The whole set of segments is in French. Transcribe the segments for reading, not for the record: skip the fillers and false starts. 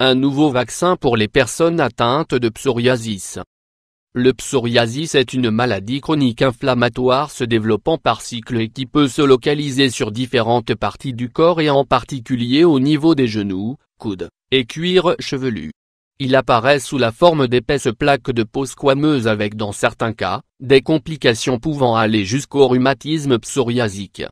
un nouveau vaccin pour les personnes atteintes de psoriasis. Le psoriasis est une maladie chronique inflammatoire se développant par cycle et qui peut se localiser sur différentes parties du corps et en particulier au niveau des genoux, coudes, et cuir chevelu. Il apparaît sous la forme d'épaisses plaques de peau squameuses avec dans certains cas, des complications pouvant aller jusqu'au rhumatisme psoriasique.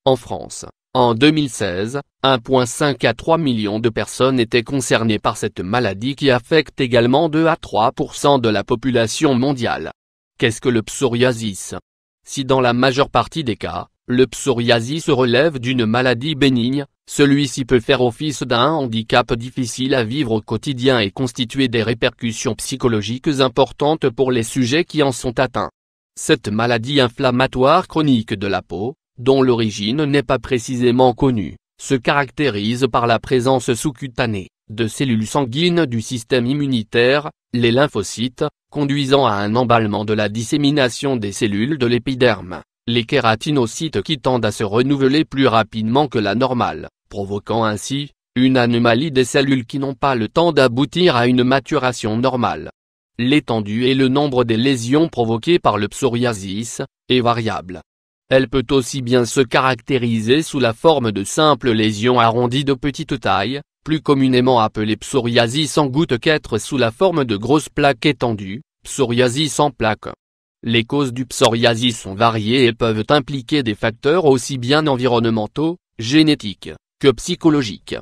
En France, en 2016, 1,5 à 3 millions de personnes étaient concernées par cette maladie qui affecte également 2 à 3% de la population mondiale. Qu'est-ce que le psoriasis? Si dans la majeure partie des cas, le psoriasis relève d'une maladie bénigne, celui-ci peut faire office d'un handicap difficile à vivre au quotidien et constituer des répercussions psychologiques importantes pour les sujets qui en sont atteints. Cette maladie inflammatoire chronique de la peau, dont l'origine n'est pas précisément connue, se caractérise par la présence sous-cutanée de cellules sanguines du système immunitaire, les lymphocytes, conduisant à un emballement de la dissémination des cellules de l'épiderme, les kératinocytes qui tendent à se renouveler plus rapidement que la normale, provoquant ainsi une anomalie des cellules qui n'ont pas le temps d'aboutir à une maturation normale. L'étendue et le nombre des lésions provoquées par le psoriasis est variable. Elle peut aussi bien se caractériser sous la forme de simples lésions arrondies de petite taille, plus communément appelées psoriasis en gouttes qu'être sous la forme de grosses plaques étendues, psoriasis en plaques. Les causes du psoriasis sont variées et peuvent impliquer des facteurs aussi bien environnementaux, génétiques, que psychologiques.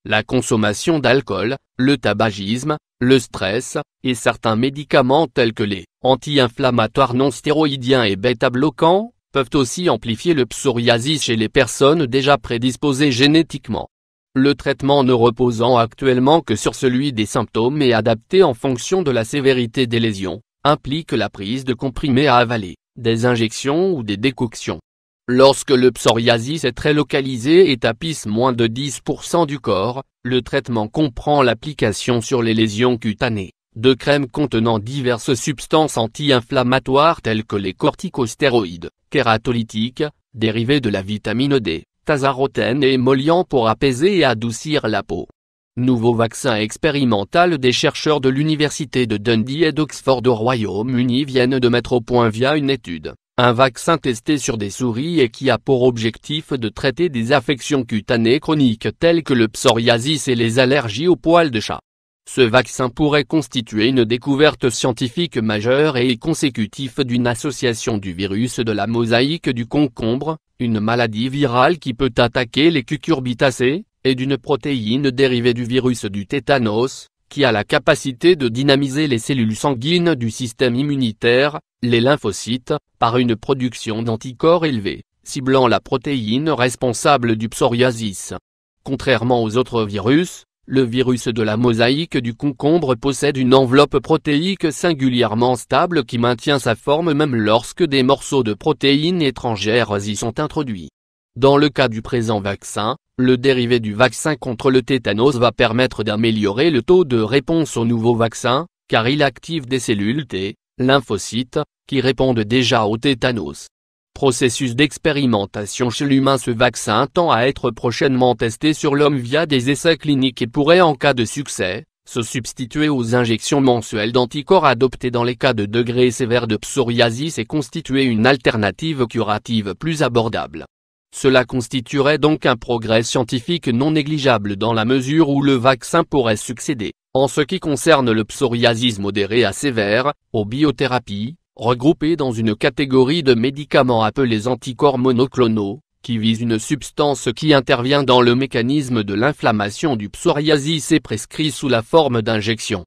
La consommation d'alcool, le tabagisme, le stress, et certains médicaments tels que les anti-inflammatoires non stéroïdiens et bêta-bloquants, peuvent aussi amplifier le psoriasis chez les personnes déjà prédisposées génétiquement. Le traitement ne reposant actuellement que sur celui des symptômes et adapté en fonction de la sévérité des lésions, implique la prise de comprimés à avaler, des injections ou des décoctions. Lorsque le psoriasis est très localisé et tapisse moins de 10% du corps, le traitement comprend l'application sur les lésions cutanées de crèmes contenant diverses substances anti-inflammatoires telles que les corticostéroïdes, kératolytiques, dérivés de la vitamine D, tazarotène et émollients pour apaiser et adoucir la peau. Nouveau vaccin expérimental des chercheurs de l'université de Dundee et d'Oxford au Royaume-Uni viennent de mettre au point via une étude, un vaccin testé sur des souris et qui a pour objectif de traiter des affections cutanées chroniques telles que le psoriasis et les allergies aux poils de chat. Ce vaccin pourrait constituer une découverte scientifique majeure et est consécutif d'une association du virus de la mosaïque du concombre, une maladie virale qui peut attaquer les cucurbitacées, et d'une protéine dérivée du virus du tétanos, qui a la capacité de dynamiser les cellules sanguines du système immunitaire, les lymphocytes, par une production d'anticorps élevés, ciblant la protéine responsable du psoriasis. Contrairement aux autres virus, le virus de la mosaïque du concombre possède une enveloppe protéique singulièrement stable qui maintient sa forme même lorsque des morceaux de protéines étrangères y sont introduits. Dans le cas du présent vaccin, le dérivé du vaccin contre le tétanos va permettre d'améliorer le taux de réponse au nouveau vaccin, car il active des cellules T, lymphocytes, qui répondent déjà au tétanos. Processus d'expérimentation chez l'humain. Ce vaccin tend à être prochainement testé sur l'homme via des essais cliniques et pourrait en cas de succès, se substituer aux injections mensuelles d'anticorps adoptées dans les cas de degrés sévères de psoriasis et constituer une alternative curative plus abordable. Cela constituerait donc un progrès scientifique non négligeable dans la mesure où le vaccin pourrait succéder, en ce qui concerne le psoriasis modéré à sévère, aux biothérapies, regroupées dans une catégorie de médicaments appelés anticorps monoclonaux, qui visent une substance qui intervient dans le mécanisme de l'inflammation du psoriasis et prescrit sous la forme d'injection.